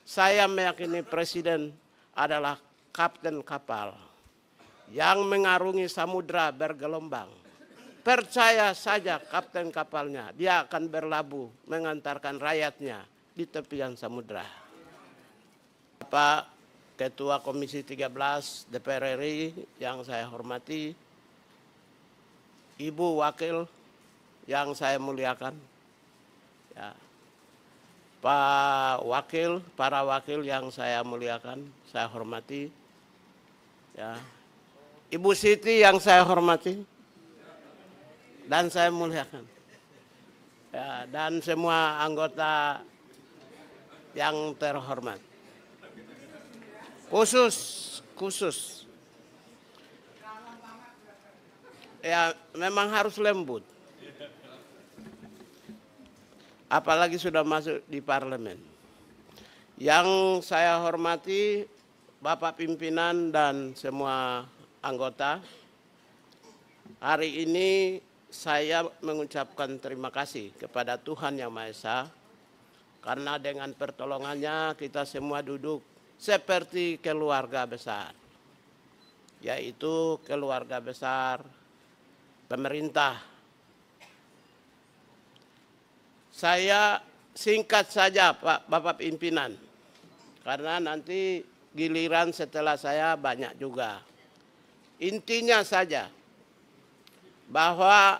Saya meyakini Presiden adalah kapten kapal yang mengarungi samudra bergelombang. Percaya saja kapten kapalnya, dia akan berlabuh mengantarkan rakyatnya di tepian samudra. Bapak Ketua Komisi 13 DPR RI yang saya hormati, Ibu Wakil yang saya muliakan, ya, Pak Wakil, para wakil yang saya muliakan, saya hormati, ya, Ibu Siti yang saya hormati dan saya muliakan, ya, dan semua anggota yang terhormat. Khusus, ya memang harus lembut. Apalagi sudah masuk di parlemen. Yang saya hormati Bapak pimpinan dan semua anggota, hari ini saya mengucapkan terima kasih kepada Tuhan Yang Maha Esa, karena dengan pertolongannya kita semua duduk seperti keluarga besar, yaitu keluarga besar pemerintah. Saya singkat saja Pak Bapak pimpinan, karena nanti giliran setelah saya banyak juga. Intinya saja bahwa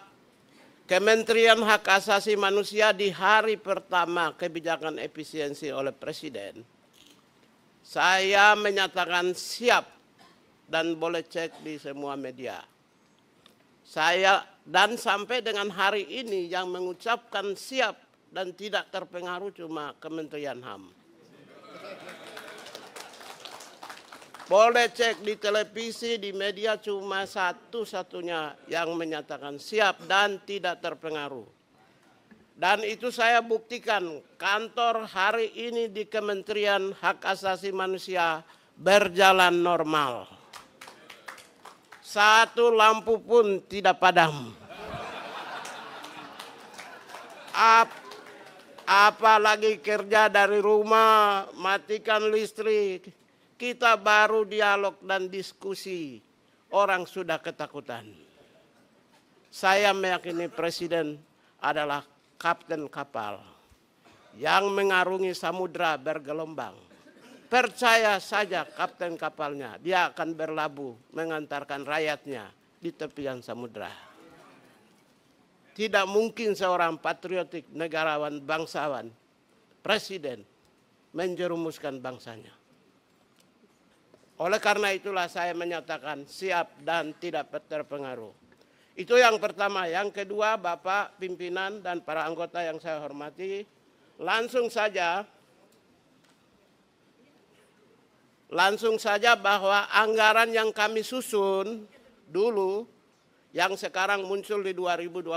Kementerian Hak Asasi Manusia di hari pertama kebijakan efisiensi oleh Presiden, saya menyatakan siap dan boleh cek di semua media. Saya dan sampai dengan hari ini yang mengucapkan siap dan tidak terpengaruh cuma Kementerian HAM. Boleh cek di televisi, di media, cuma satu-satunya yang menyatakan siap dan tidak terpengaruh. Dan itu saya buktikan, kantor hari ini di Kementerian Hak Asasi Manusia berjalan normal. Satu lampu pun tidak padam. Apalagi kerja dari rumah, matikan listrik. Kita baru dialog dan diskusi, orang sudah ketakutan. Saya meyakini Presiden adalah kapten kapal yang mengarungi samudra bergelombang. Percaya saja kapten kapalnya, dia akan berlabuh mengantarkan rakyatnya di tepian samudra. Tidak mungkin seorang patriotik, negarawan, bangsawan, presiden menjerumuskan bangsanya. Oleh karena itulah saya menyatakan siap dan tidak terpengaruh. Itu yang pertama. Yang kedua, Bapak pimpinan dan para anggota yang saya hormati, langsung saja bahwa anggaran yang kami susun dulu, yang sekarang muncul di 2025,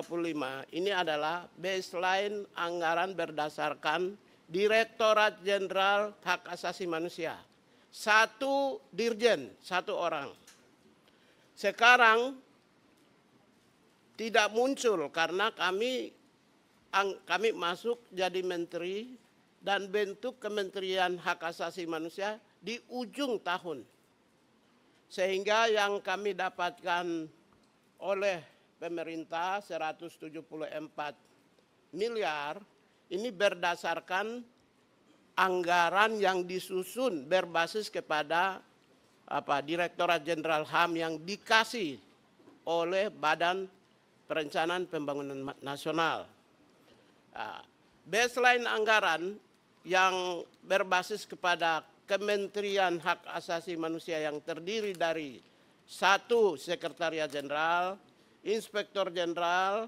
ini adalah baseline anggaran berdasarkan Direktorat Jenderal Hak Asasi Manusia. Satu dirjen, satu orang. Sekarang tidak muncul karena kami masuk jadi menteri dan bentuk Kementerian Hak Asasi Manusia di ujung tahun. Sehingga yang kami dapatkan oleh pemerintah 174 miliar ini berdasarkan anggaran yang disusun berbasis kepada Direktorat Jenderal HAM yang dikasih oleh Badan Perencanaan Pembangunan Nasional. Baseline anggaran yang berbasis kepada Kementerian Hak Asasi Manusia yang terdiri dari 1 Sekretariat Jenderal, Inspektor Jenderal,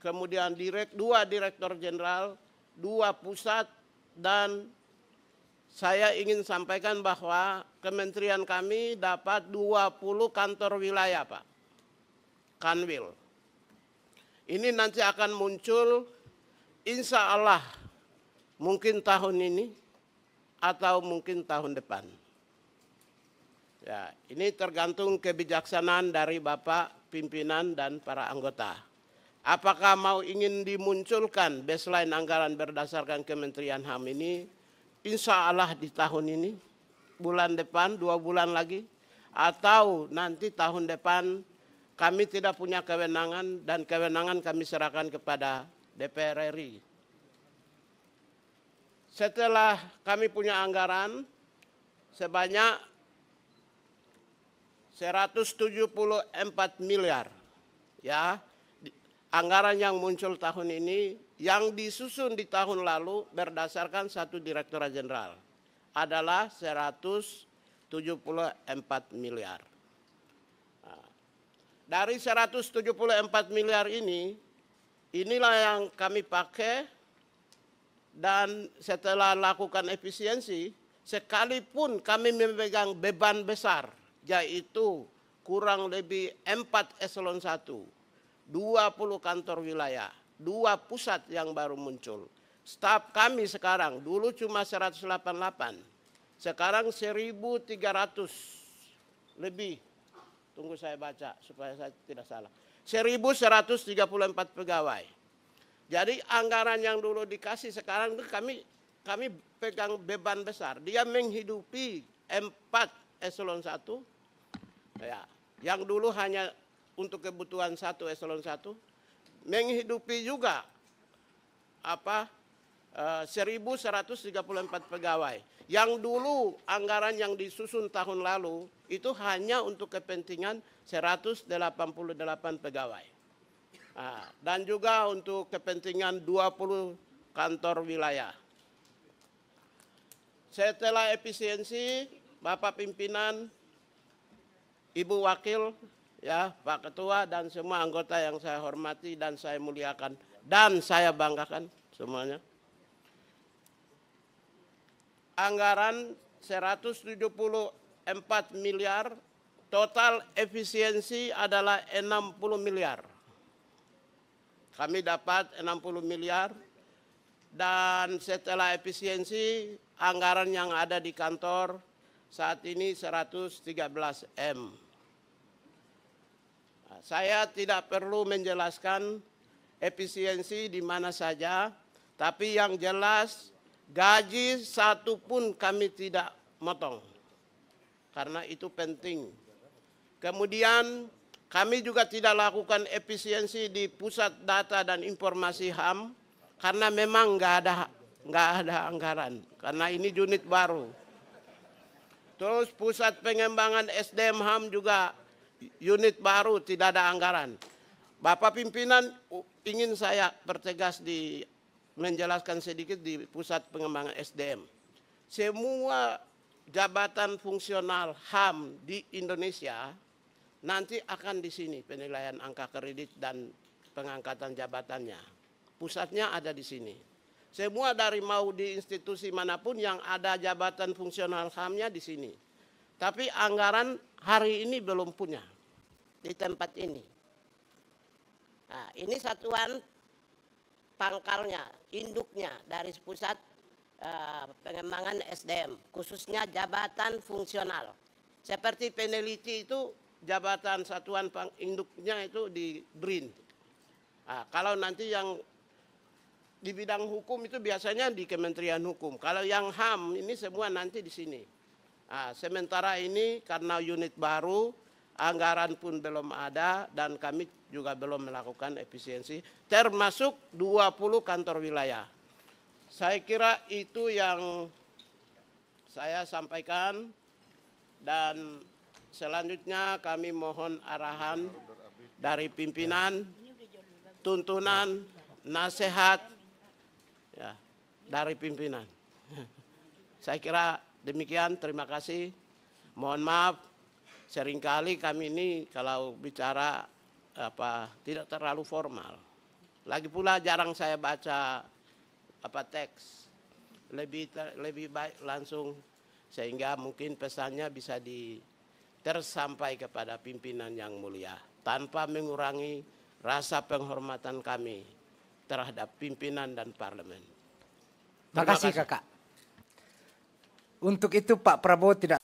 kemudian 2 Direktur Jenderal, 2 pusat, dan saya ingin sampaikan bahwa kementerian kami dapat 20 kantor wilayah, Pak. Kanwil. Ini nanti akan muncul insya Allah mungkin tahun ini atau mungkin tahun depan. Ya, ini tergantung kebijaksanaan dari Bapak pimpinan dan para anggota. Apakah ingin dimunculkan baseline anggaran berdasarkan Kementerian HAM ini? insya Allah di tahun ini, bulan depan, 2 bulan lagi, atau nanti tahun depan kami tidak punya kewenangan dan kewenangan kami serahkan kepada DPR RI. Setelah kami punya anggaran sebanyak 174 miliar, ya, anggaran yang muncul tahun ini yang disusun di tahun lalu berdasarkan satu Direktorat Jenderal adalah 174 miliar. Nah, dari 174 miliar ini, inilah yang kami pakai dan setelah lakukan efisiensi, sekalipun kami memegang beban besar, yaitu kurang lebih 4 eselon 1, 20 kantor wilayah, 2 pusat yang baru muncul. Staf kami sekarang, dulu cuma 188, sekarang 1.300 lebih. Tunggu saya baca supaya saya tidak salah. 1.134 pegawai. Jadi anggaran yang dulu dikasih sekarang itu kami pegang beban besar. Dia menghidupi 4 eselon 1. Ya, yang dulu hanya untuk kebutuhan 1 eselon 1. Menghidupi juga 1.134 pegawai. Yang dulu anggaran yang disusun tahun lalu itu hanya untuk kepentingan 188 pegawai. Nah, dan juga untuk kepentingan 20 kantor wilayah. Setelah efisiensi, Bapak Pimpinan, Ibu Wakil, ya, Pak Ketua dan semua anggota yang saya hormati dan saya muliakan dan saya banggakan semuanya. Anggaran 174 miliar, total efisiensi adalah 60 miliar. Kami dapat 60 miliar dan setelah efisiensi anggaran yang ada di kantor saat ini 113 M. Saya tidak perlu menjelaskan efisiensi di mana saja, tapi yang jelas gaji satu pun kami tidak motong, karena itu penting. Kemudian kami juga tidak lakukan efisiensi di pusat data dan informasi HAM, karena memang nggak ada anggaran, karena ini unit baru. Terus pusat pengembangan SDM HAM juga unit baru, tidak ada anggaran. Bapak Pimpinan, ingin saya pertegas menjelaskan sedikit di pusat pengembangan SDM. Semua jabatan fungsional HAM di Indonesia nanti akan di sini penilaian angka kredit dan pengangkatan jabatannya. Pusatnya ada di sini. Semua dari mau di institusi manapun yang ada jabatan fungsional HAM-nya di sini. Tapi anggaran hari ini belum punya di tempat ini. Nah, ini satuan pangkalnya, induknya dari pusat pengembangan SDM, khususnya jabatan fungsional. Seperti peneliti itu jabatan satuan induknya itu di BRIN. Nah, kalau nanti yang di bidang hukum itu biasanya di Kementerian Hukum. Kalau yang HAM ini semua nanti di sini. Nah, sementara ini karena unit baru, anggaran pun belum ada dan kami juga belum melakukan efisiensi, termasuk 20 kantor wilayah. Saya kira itu yang saya sampaikan dan selanjutnya kami mohon arahan dari pimpinan, tuntunan, nasihat ya, dari pimpinan. Saya kira demikian, terima kasih. Mohon maaf, seringkali kami ini kalau bicara tidak terlalu formal. Lagi pula jarang saya baca teks. Lebih baik langsung sehingga mungkin pesannya bisa tersampai kepada pimpinan yang mulia tanpa mengurangi rasa penghormatan kami terhadap pimpinan dan parlemen. Terima kasih, Kakak. Untuk itu Pak Prabowo tidak